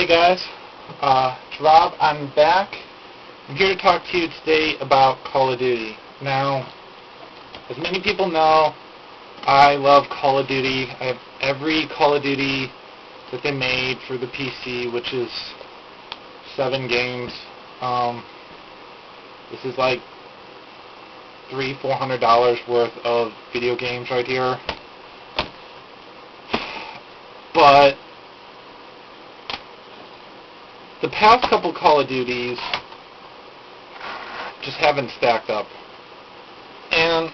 Hey guys, it's Rob. I'm back. I'm here to talk to you today about Call of Duty. Now, as many people know, I love Call of Duty. I have every Call of Duty that they made for the PC, which is 7 games. This is like $300-$400 worth of video games right here. But the past couple Call of Duties just haven't stacked up. And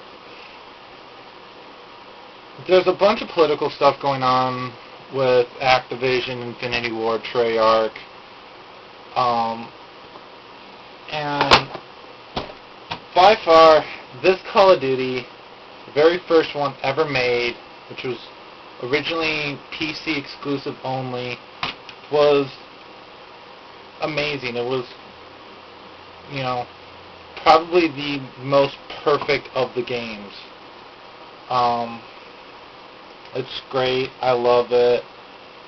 there's a bunch of political stuff going on with Activision, Infinity Ward, Treyarch, and by far, this Call of Duty, the very first one ever made, which was originally PC exclusive only, was amazing. It was, probably the most perfect of the games. It's great. I love it.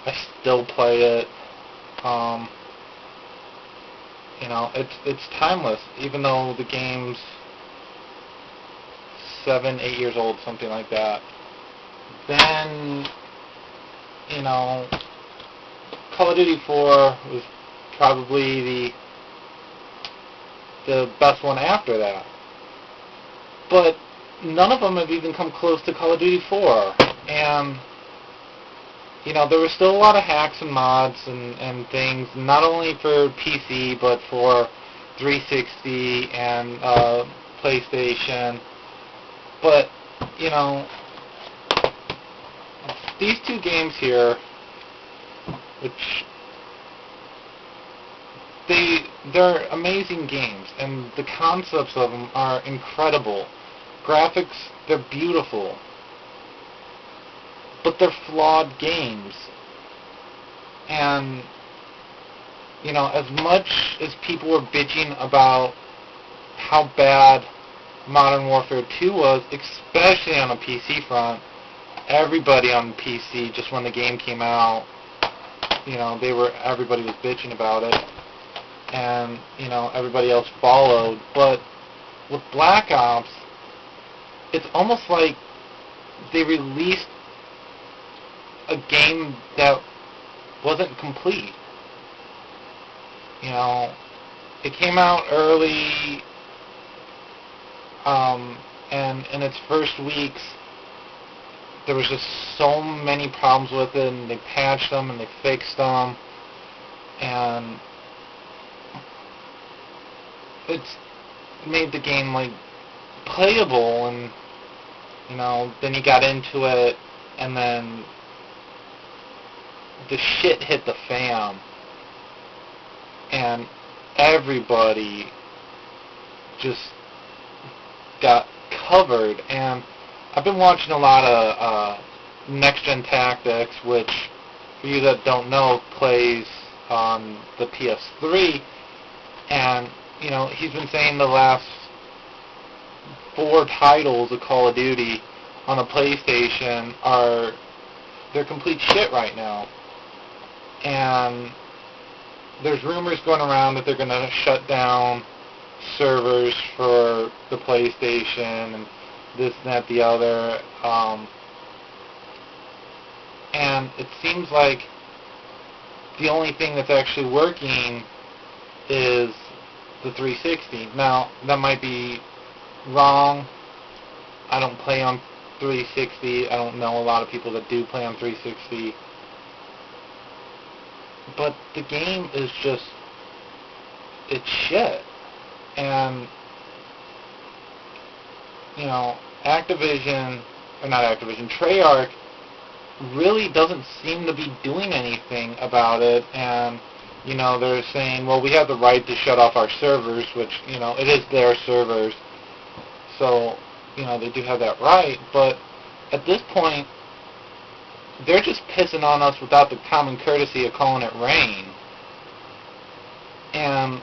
I still play it. It's timeless, even though the game's 7-8 years old, something like that. Then, Call of Duty 4 was probably the best one after that. But none of them have even come close to Call of Duty 4. And, there were still a lot of hacks and mods and things, not only for PC, but for 360 and PlayStation. But, these two games here, which they're amazing games, and the concepts of them are incredible. Graphics, they're beautiful, but they're flawed games. And, as much as people were bitching about how bad Modern Warfare 2 was, especially on a PC front, everybody on PC, just when the game came out, everybody was bitching about it, and, everybody else followed. But with Black Ops, it's almost like they released a game that wasn't complete. It came out early, and in its first weeks, there was just so many problems with it, and they patched them, and they fixed them, and it's made the game, playable, and, then you got into it, and then the shit hit the fan, and everybody just got covered. And I've been watching a lot of Next Gen Tactics, which, for you that don't know, plays on the PS3, and, he's been saying the last 4 titles of Call of Duty on a PlayStation they're complete shit right now. And there's rumors going around that they're going to shut down servers for the PlayStation and this and that, the other. And it seems like the only thing that's actually working is the 360. Now, that might be wrong. I don't play on 360. I don't know a lot of people that do play on 360. But the game is just, it's shit. And, Treyarch really doesn't seem to be doing anything about it. And, they're saying, well, we have the right to shut off our servers, which, it is their servers. So, they do have that right. But at this point, they're just pissing on us without the common courtesy of calling it rain. And,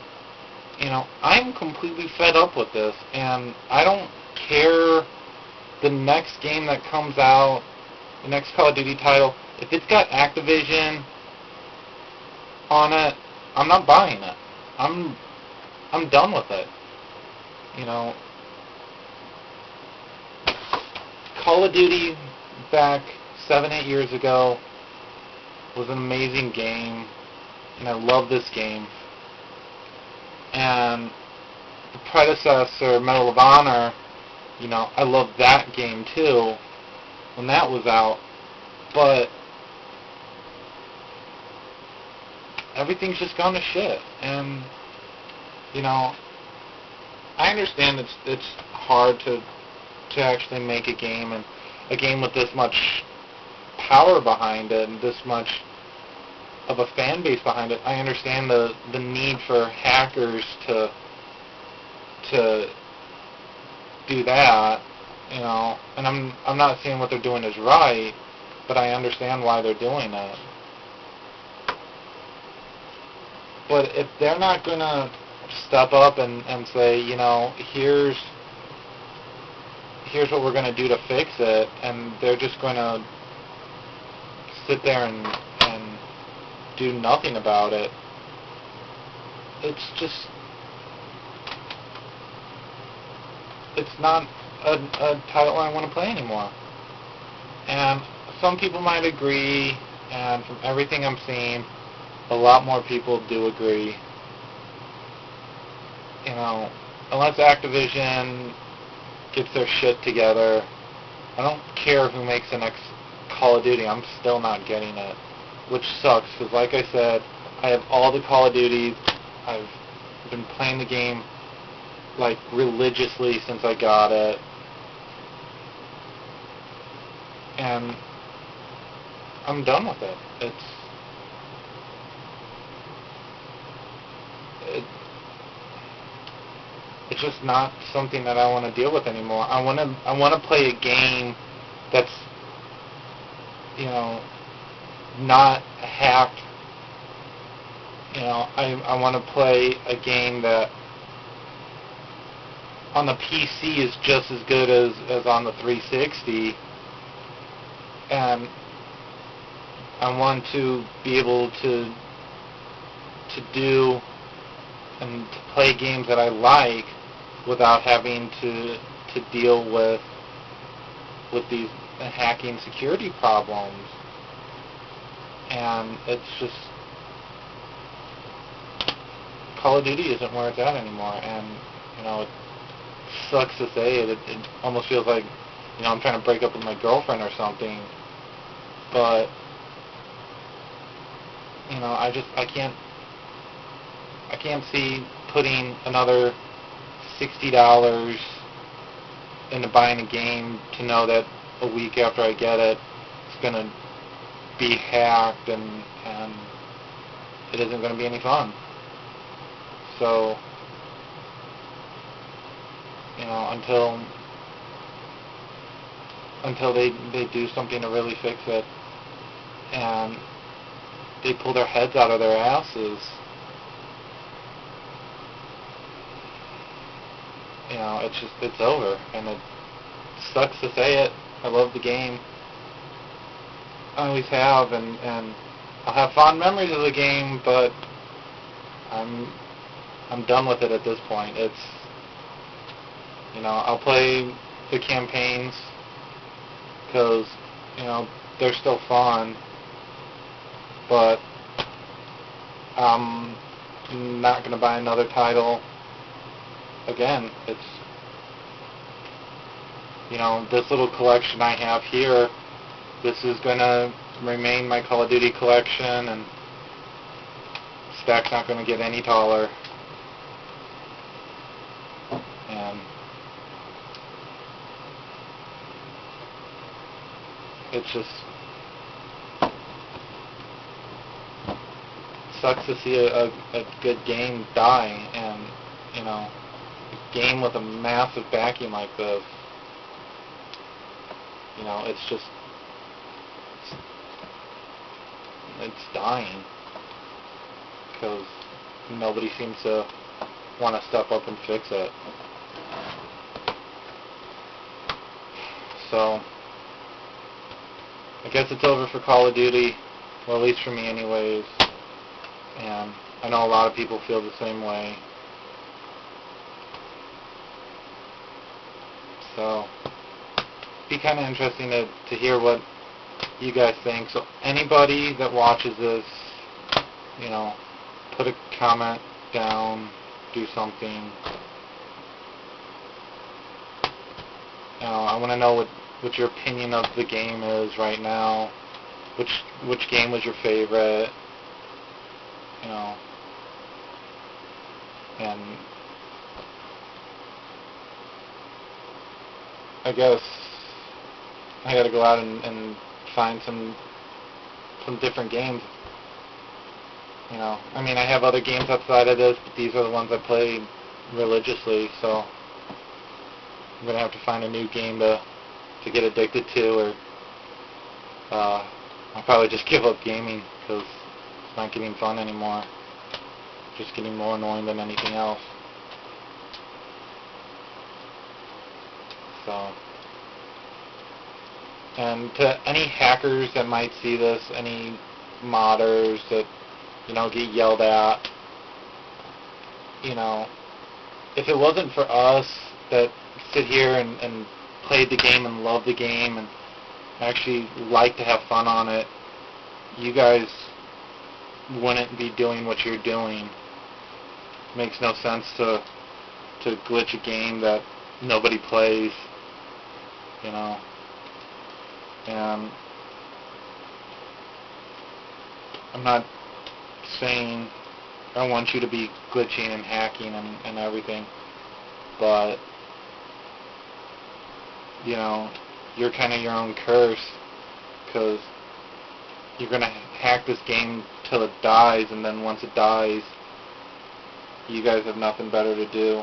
I'm completely fed up with this, and I don't care the next game that comes out, the next Call of Duty title, if it's got Activision on it, I'm not buying it. I'm done with it. You know, Call of Duty back 7, 8 years ago was an amazing game, and I love this game. And the predecessor, Medal of Honor, you know, I loved that game too when that was out, but everything's just gone to shit. And you know, I understand it's hard to actually make a game, and a game with this much power behind it and this much of a fan base behind it. I understand the need for hackers to do that, you know, and I'm not saying what they're doing is right, but I understand why they're doing it. But if they're not gonna step up and say, you know, here's what we're gonna do to fix it, and they're just gonna sit there and do nothing about it, it's not a title I want to play anymore. And some people might agree, and from everything I'm seeing, a lot more people do agree. You know, unless Activision gets their shit together, I don't care who makes the next Call of Duty, I'm still not getting it. Which sucks, because like I said, I have all the Call of Duties. I've been playing the game like religiously since I got it. And I'm done with it. It's just not something that I want to deal with anymore. I want to play a game that's, you know, not hacked. You know, I want to play a game that on the PC is just as good as on the 360, and I want to be able to do and to play games that I like without having to deal with these hacking security problems. And it's just, Call of Duty isn't where it's at anymore, and you know, it sucks to say it. It almost feels like, you know, I'm trying to break up with my girlfriend or something, but you know, I can't see putting another $60 into buying a game to know that a week after I get it, it's gonna be hacked and it isn't going to be any fun. So, you know, until they do something to really fix it and they pull their heads out of their asses, you know, it's over. And it sucks to say it. I love the game. I always have, and I'll have fond memories of the game, but I'm done with it at this point. It's, you know, I'll play the campaigns because, you know, they're still fun, but I'm not going to buy another title again. It's, you know, this little collection I have here, this is going to remain my Call of Duty collection, and stack's not going to get any taller. And it's just sucks to see a good game die, and, you know, a game with a massive backing like this, you know, it's just, it's dying because nobody seems to want to step up and fix it. So I guess it's over for Call of Duty, well, at least for me anyways. and I know a lot of people feel the same way. So, it'd be kind of interesting to hear what you guys think. So anybody that watches this, you know, put a comment down, do something. I want to know what your opinion of the game is right now. Which game was your favorite? You know, and I guess I got to go out and find some different games. You know, I mean, I have other games outside of this, but these are the ones I play religiously, so I'm going to have to find a new game to get addicted to, or I'll probably just give up gaming because it's not getting fun anymore. Just getting more annoying than anything else. So, and to any hackers that might see this, any modders that, you know, get yelled at, you know, if it wasn't for us that sit here and played the game and love the game and actually like to have fun on it, you guys wouldn't be doing what you're doing. It makes no sense to glitch a game that nobody plays, you know. And I'm not saying I want you to be glitching and hacking and everything, but, you know, you're kind of your own curse, because you're going to hack this game till it dies, and then once it dies, you guys have nothing better to do,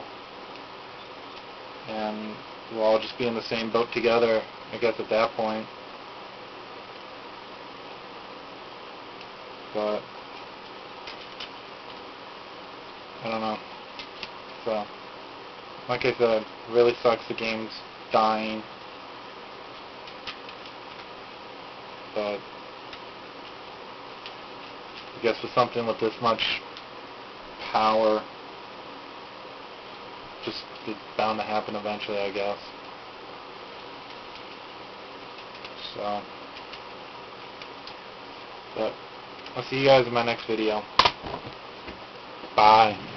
and we'll all just be in the same boat together, I guess, at that point. But I don't know. So, like I said, it really sucks the game's dying. But I guess with something with this much power, just it's bound to happen eventually, I guess. So, but I'll see you guys in my next video. Bye.